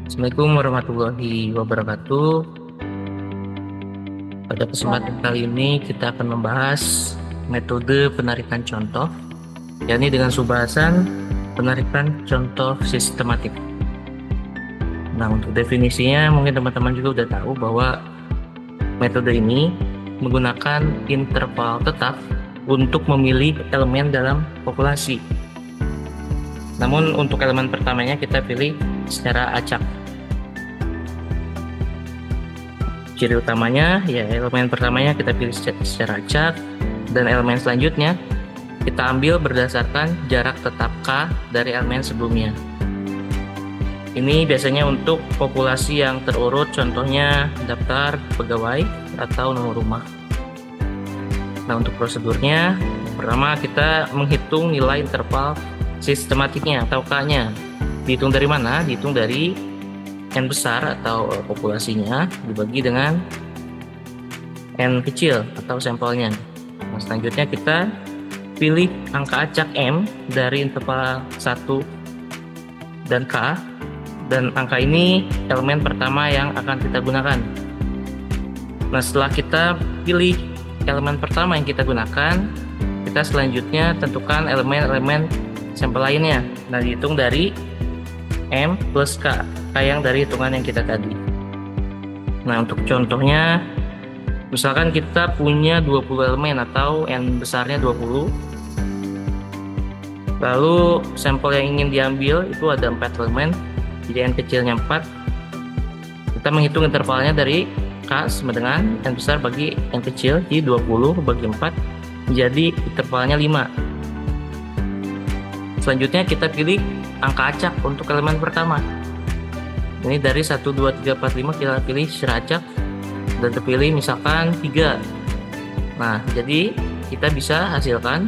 Assalamualaikum warahmatullahi wabarakatuh. Pada kesempatan kali ini kita akan membahas metode penarikan contoh, yakni dengan subbahasan penarikan contoh sistematik. Nah, untuk definisinya mungkin teman-teman juga udah tahu bahwa metode ini menggunakan interval tetap untuk memilih elemen dalam populasi. Namun untuk elemen pertamanya kita pilih secara acak. Ciri utamanya ya elemen pertamanya kita pilih secara acak, dan elemen selanjutnya kita ambil berdasarkan jarak tetap K dari elemen sebelumnya. Ini biasanya untuk populasi yang terurut, contohnya daftar pegawai atau nomor rumah. Nah, untuk prosedurnya, pertama kita menghitung nilai interval sistematiknya atau K-nya. Dihitung dari mana? Dihitung dari N besar atau populasinya dibagi dengan N kecil atau sampelnya. Nah, selanjutnya kita pilih angka acak M dari interval 1 dan K, dan angka ini elemen pertama yang akan kita gunakan. Nah, setelah kita pilih elemen pertama yang kita gunakan, kita selanjutnya tentukan elemen-elemen sampel lainnya. Nah, dihitung dari M plus K yang dari hitungan yang kita tadi. Nah, untuk contohnya, misalkan kita punya 20 elemen atau N besarnya 20. Lalu sampel yang ingin diambil itu ada 4 elemen, jadi N kecilnya 4. Kita menghitung intervalnya dari K sama dengan N besar bagi N kecil, jadi 20 bagi 4 menjadi intervalnya 5. Selanjutnya kita pilih angka acak untuk elemen pertama. Ini dari 1, 2, 3, 4, 5 kita pilih secara acak dan terpilih misalkan 3. Nah, jadi kita bisa hasilkan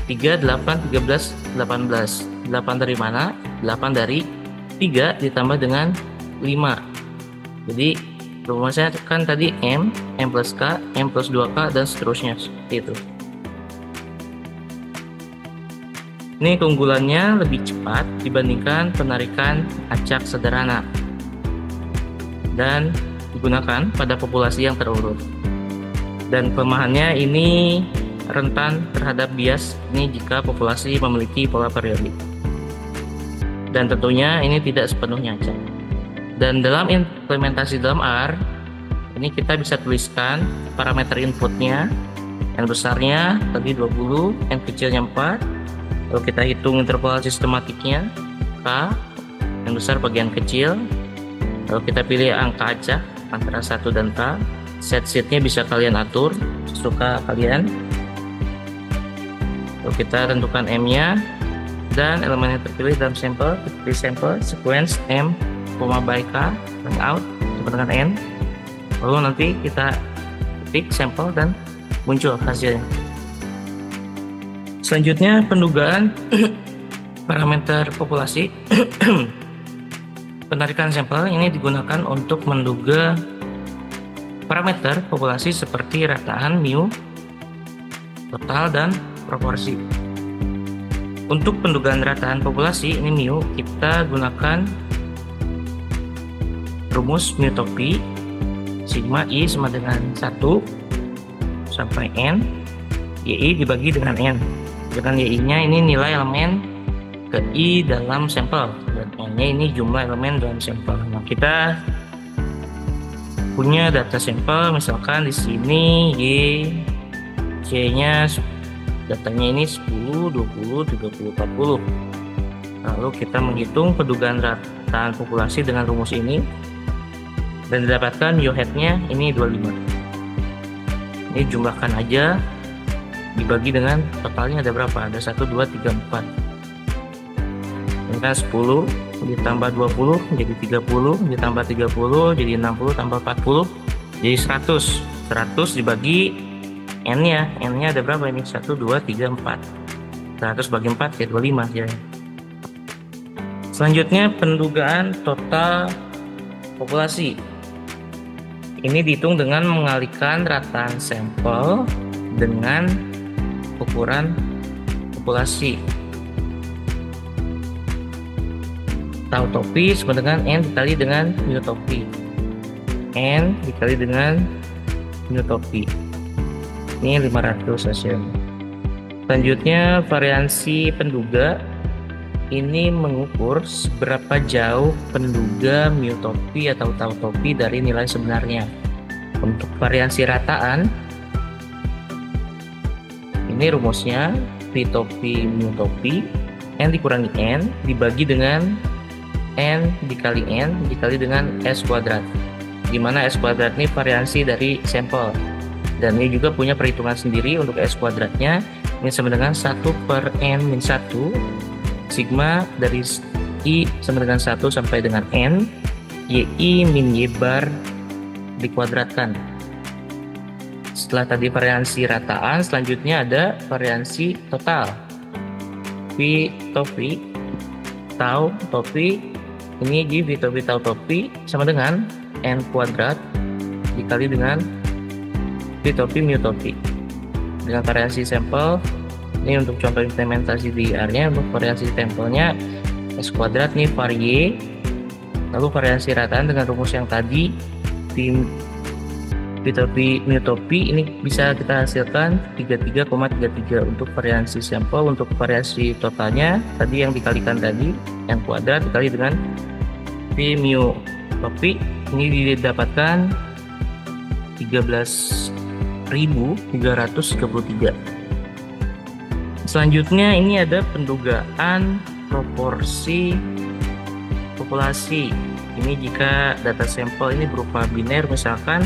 3, 8, 13, 18. 8 dari mana? 8 dari 3 ditambah dengan 5. Jadi rumusnya kan tadi M plus K, M plus 2K, dan seterusnya seperti itu. Ini keunggulannya lebih cepat dibandingkan penarikan acak sederhana dan digunakan pada populasi yang terurut. Dan kelemahannya ini rentan terhadap bias ini jika populasi memiliki pola periodik. Dan tentunya ini tidak sepenuhnya acak. Dan dalam implementasi dalam R, ini kita bisa tuliskan parameter inputnya. N besarnya tadi 20, N kecilnya 4. Lalu kita hitung interval sistematiknya K, yang besar bagian kecil. Lalu kita pilih angka acak antara 1 dan K. Set sheetnya bisa kalian atur sesuka kalian. Lalu kita tentukan M-nya dan elemen yang terpilih dalam sampel. Kita pilih sampel sequence M, by K, dan out sama dengan N. Lalu nanti kita ketik sampel dan muncul hasilnya. Selanjutnya pendugaan parameter populasi. Penarikan sampel ini digunakan untuk menduga parameter populasi seperti rataan, mu, total, dan proporsi. Untuk pendugaan rataan populasi ini mu, kita gunakan rumus mu topi sigma I sama dengan 1 sampai N, YI dibagi dengan N. Dengan YI-nya ini nilai elemen ke I dalam sampel, dan N-nya ini jumlah elemen dalam sampel. Nah, kita punya data sampel, misalkan di sini Y-nya datanya ini 10, 20, 30, 40. Lalu kita menghitung pendugaan rataan populasi dengan rumus ini dan didapatkan U hat-nya ini 25. Ini jumlahkan aja, dibagi dengan totalnya ada berapa? Ada 1, 2, 3, 4. Ini kan 10 ditambah 20 jadi 30, ditambah 30 jadi 60, tambah 40 jadi 100. 100 dibagi N-nya. N-nya ada berapa ini? 1, 2, 3, 4. 100 bagi 4 ya 25 ya. Selanjutnya pendugaan total populasi. Ini dihitung dengan mengalihkan rataan sampel dengan ukuran populasi. tau topi sama dengan N dikali dengan mu topi. N dikali dengan mu topi. Ini 500 hasilnya. Selanjutnya variansi penduga. Ini mengukur seberapa jauh penduga mu topi atau tau topi dari nilai sebenarnya. Untuk variansi rataan, ini rumusnya V topi mu topi N dikurangi N dibagi dengan N dikali dengan S kuadrat, dimana S kuadrat ini variansi dari sampel, dan ini juga punya perhitungan sendiri. Untuk S kuadratnya ini sama dengan 1 per N-1 sigma dari I sama dengan 1 sampai dengan N YI min Y bar dikuadratkan. Setelah tadi variansi rataan, selanjutnya ada variansi total. V topi tau topi, ini G V topi tau topi sama dengan N kuadrat dikali dengan V topi mu topi. Dengan variansi sampel, ini untuk contoh implementasi di R-nya. Untuk variasi sampelnya S kuadrat nih var Y, lalu variasi rataan dengan rumus yang tadi V topi mu topi, ini bisa kita hasilkan 33,33 untuk variasi sampel. Untuk variasi totalnya tadi yang dikalikan tadi N kuadrat dikali dengan V mu topi, ini didapatkan 13.333. Selanjutnya ini ada pendugaan proporsi populasi. Ini jika data sampel ini berupa biner, misalkan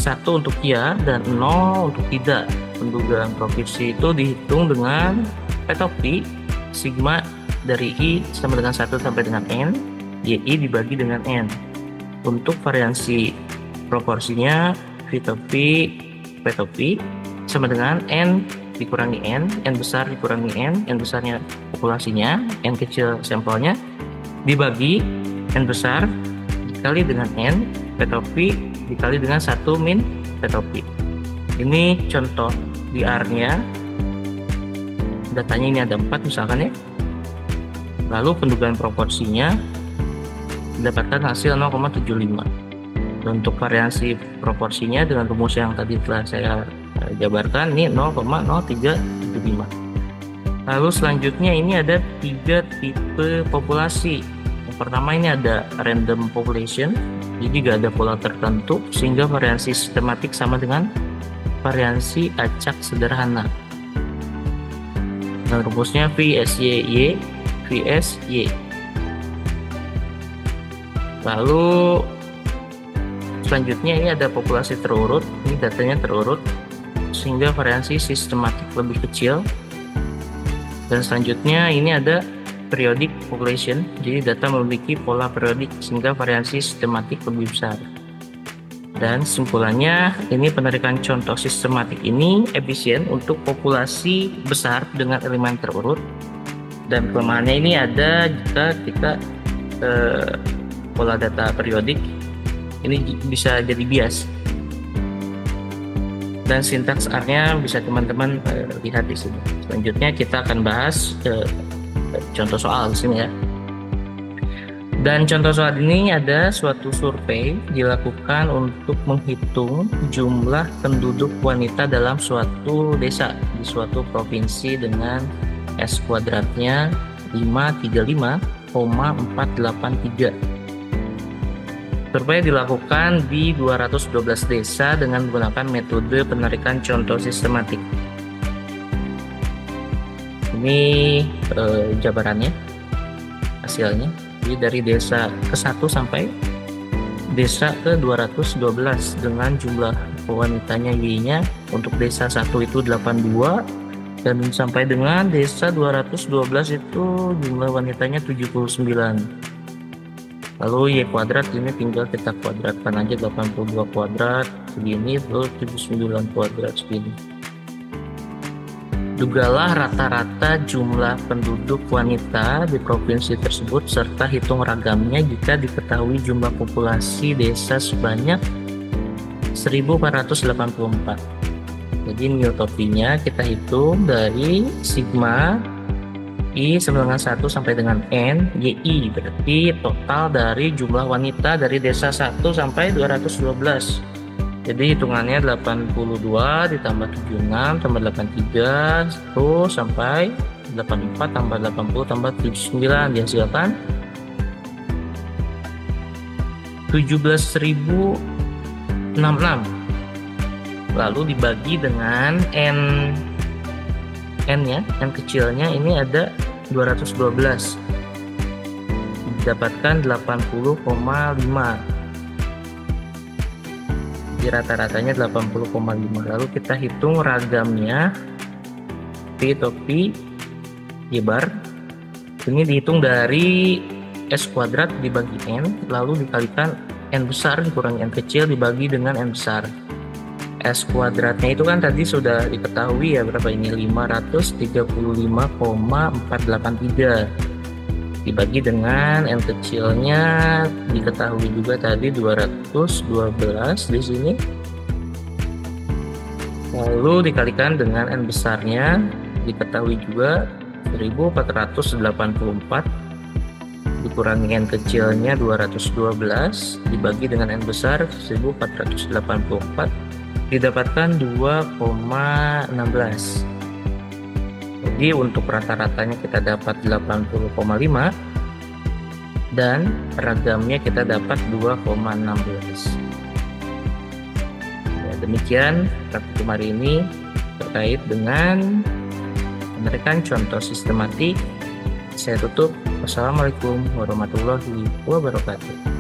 1 untuk ya dan 0 untuk tidak. Pendugaan proporsi itu dihitung dengan P topi sigma dari I sama dengan 1 sampai dengan N YI dibagi dengan N. Untuk variansi proporsinya V topi P topi sama dengan N dikurangi N besar dikurangi N besarnya populasinya, N kecil sampelnya, dibagi N besar dikali dengan N P topi dikali dengan 1 min P topi. Ini contoh di R-nya, datanya ini ada 4 misalkan ya. Lalu pendugaan proporsinya mendapatkan hasil 0,75. Dan untuk variasi proporsinya dengan rumus yang tadi telah saya jabarkan, ini 0,0375. Lalu selanjutnya ini ada 3 tipe populasi. Yang pertama ini ada random population, jadi gak ada pola tertentu sehingga variasi sistematik sama dengan variasi acak sederhana. Dan rumusnya VSY VSY. Lalu selanjutnya ini ada populasi terurut, ini datanya terurut sehingga variasi sistematik lebih kecil. Dan selanjutnya ini ada periodic population, jadi data memiliki pola periodik sehingga variasi sistematik lebih besar. Dan kesimpulannya, ini penarikan contoh sistematik ini efisien untuk populasi besar dengan elemen terurut. Dan kelemahannya ini ada jika kita pola data periodik ini bisa jadi bias. Dan sintaks R-nya bisa teman-teman lihat di sini. Selanjutnya kita akan bahas contoh soal di sini ya. Dan contoh soal ini ada suatu survei dilakukan untuk menghitung jumlah penduduk wanita dalam suatu desa di suatu provinsi dengan S kuadratnya 535,483. Survei dilakukan di 212 desa dengan menggunakan metode penarikan contoh sistematik. Ini jabarannya, hasilnya. Jadi dari desa ke-1 sampai desa ke-212 dengan jumlah wanitanya Y-nya. Untuk desa 1 itu 82 dan sampai dengan desa 212 itu jumlah wanitanya 79. Lalu Y kuadrat ini tinggal kita kuadratkan aja, 82 kuadrat segini terus 79 kuadrat segini. Dugalah rata-rata jumlah penduduk wanita di provinsi tersebut serta hitung ragamnya jika diketahui jumlah populasi desa sebanyak 1484. Jadi mu topinya kita hitung dari sigma I9,1 sampai dengan N, YI berarti total dari jumlah wanita dari desa 1 sampai 212. Jadi hitungannya 82 ditambah 76 tambah 83 1 sampai 84 tambah 80 tambah 79 dihasilkan 17.066. Lalu dibagi dengan N ya, N kecilnya ini ada 212, didapatkan 80,5. Jadi rata-ratanya 80,5. Lalu kita hitung ragamnya, topi Y bar ini dihitung dari S kuadrat dibagi N, lalu dikalikan N besar dikurangi N kecil dibagi dengan N besar. S kuadratnya itu kan tadi sudah diketahui ya, berapa ini, 535,483 dibagi dengan N kecilnya diketahui juga tadi 212 di sini, lalu dikalikan dengan N besarnya diketahui juga 1484 dikurangi N kecilnya 212 dibagi dengan N besar 1484 didapatkan 2,16. Jadi untuk rata-ratanya kita dapat 80,5 dan ragamnya kita dapat 2,16. Ya, demikian praktikum hari ini terkait dengan memberikan contoh sistematik. Saya tutup. Wassalamualaikum warahmatullahi wabarakatuh.